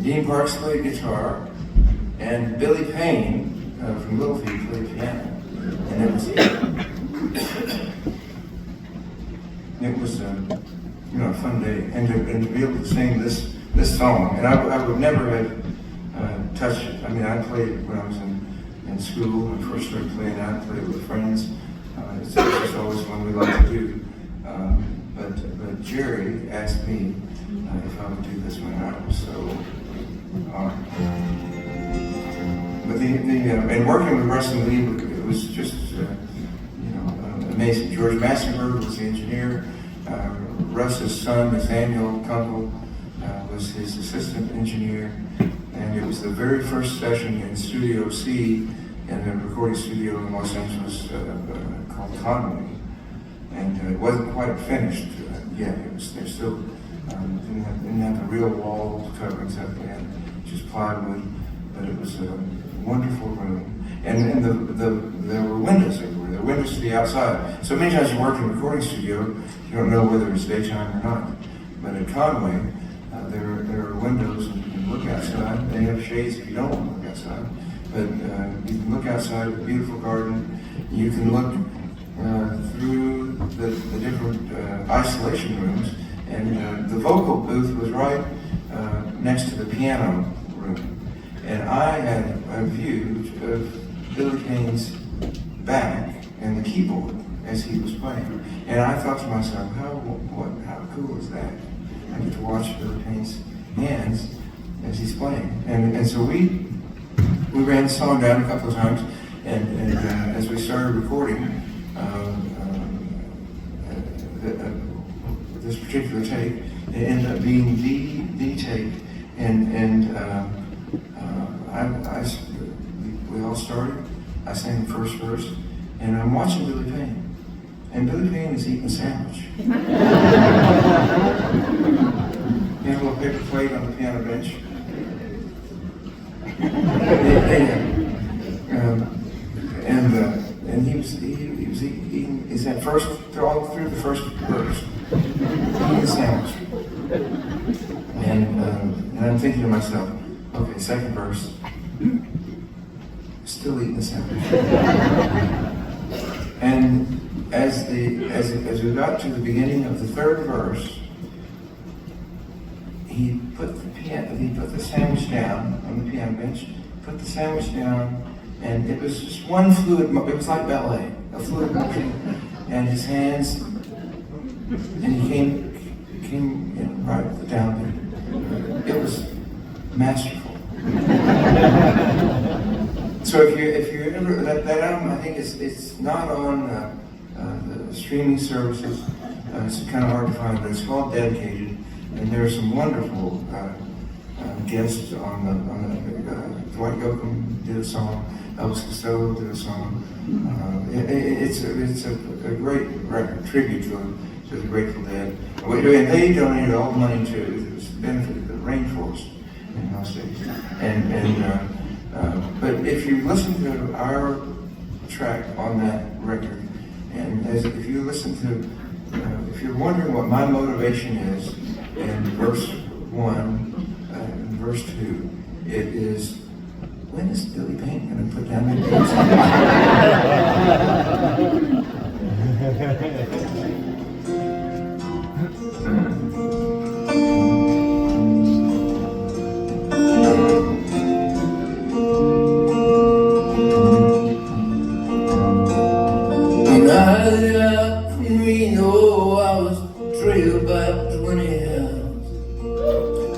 Dean Parks played guitar, and Billy Payne from Little Feat played piano. And it was a fun day, and to be able to sing this song. And I would never have touched it. I mean, I played it when I was in school. When I first started playing, I played with friends. It's just always one we like to do. But Jerry asked me if I would do this one. I was so honored. But and working with Russ and Lee, it was just amazing. George Massenberg was the engineer. Russ's son, Nathaniel Kunkel, was his assistant engineer. And it was the very first session in Studio C, in a recording studio in Los Angeles called Conway. And it wasn't quite finished yet. They still didn't have the real wall coverings that they had, just plywood. But it was a wonderful room. And there were windows everywhere. There were windows to the outside. So many times you work in a recording studio, you don't know whether it's daytime or not. But at Conway, there are windows, and you can look outside. They have shades if you don't want to look outside. But you can look outside with a beautiful garden. You can look through the different isolation rooms. And the vocal booth was right next to the piano room. And I had a view of Billy Payne's back and the keyboard as he was playing. And I thought to myself, how cool is that? I get to watch Billy Payne's hands as he's playing. And so we ran the song down a couple of times, and as we started recording this particular take, it ended up being the take, and we all started. I sang the first verse, and I'm watching Billy Payne. And Billy Payne is eating a sandwich. He had a little paper plate on the piano bench. And he was eating his first, all through the first verse, eating a sandwich. And I'm thinking to myself, okay, second verse, still eating the sandwich. And as we got to the beginning of the third verse, he put the sandwich down on the piano bench, put the sandwich down, and it was just one fluid, it was like ballet, a fluid motion, and his hands, and he came in right down. It was masterful. So if you ever, that album, I think it's not on the streaming services. It's kind of hard to find, but it's called Dedicated, and there are some wonderful guests on the Dwight Yoakam did a song, Elvis Costello did a song. It's a great record, tribute to the Grateful Dead. And they donated all the money to the benefit of the rainforest in those days. But if you listen to our track on that record, and if you listen to, if you're wondering what my motivation is in verse 1 and verse 2, it is, when is Billy Payne going to put down that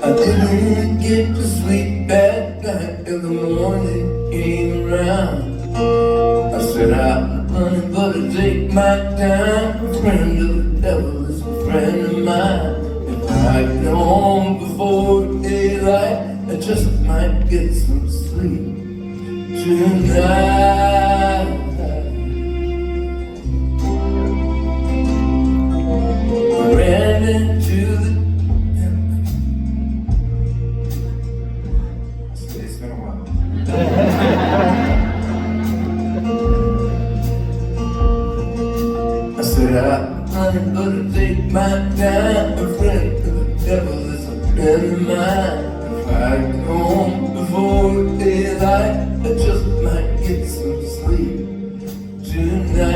I didn't get to sleep that night till the morning came around. I set out running, but I take my time. A friend of the devil is a friend of mine. If I get home before daylight, I just might get some sleep tonight. I ran into the I said I'm gonna take my time. A friend of the devil is a friend of mine. If If I get home before daylight, I just might get some sleep tonight.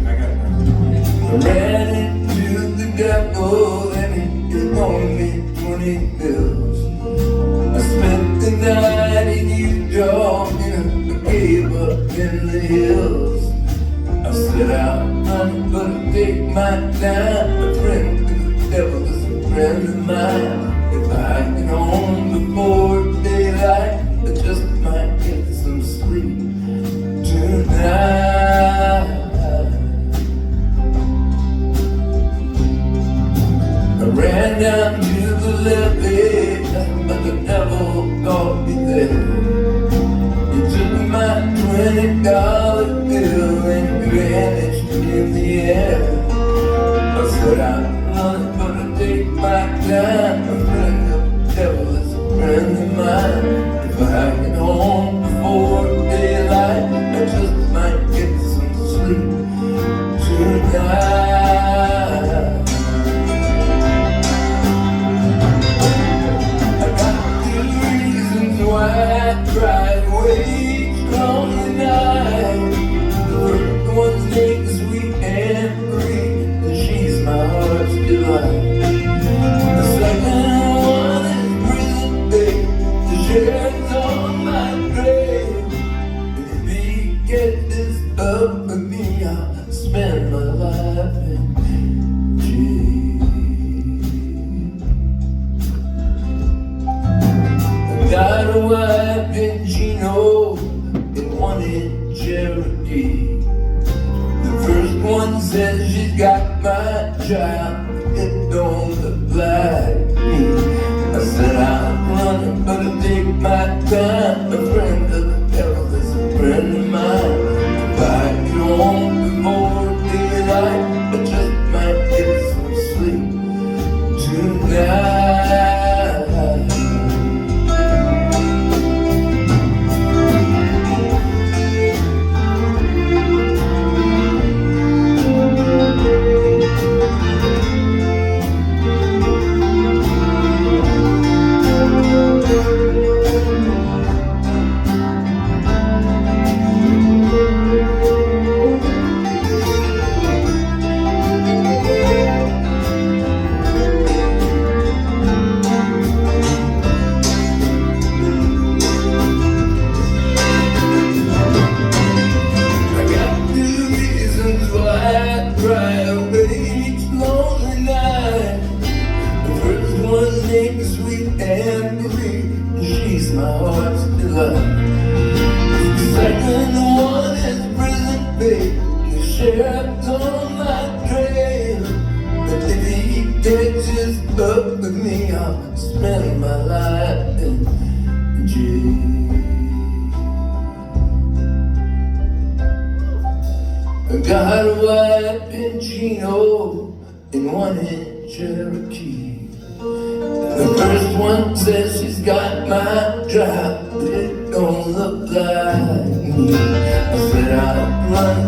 I got it. I ran into the devil and he loaned me 20 bills. I spent the night in Utah in a cave up in the hills. I set out running, but I take my time. A friend to the devil is a friend of mine. If I get home before daylight, I just might get some sleep tonight. I ran down to the levee, but the devil caught me there. He took my $20 bill and vanished in the air. I said I'm running, but I take my time. A friend of the devil is a friend of mine. If I get home before daylight, I just might get some sleep tonight. Why I cry away each lonely night. The first one's name is sweet and free, and she's my heart's delight. The second one is prison bait, the sheriff's on my grave. And if he gets this up with me, I'll spend my life in jail. Got a wife in Chino and one in Cherokee. The first one says she's got my child, it don't look like me. I said I'm running, but I take my time. A friend of the devil is a friend of mine. If I get home before daylight, I just might get some sleep tonight. Got a wife in Chino and one in Cherokee. The first one says she's got my job, but it don't look like me. I said I'm running,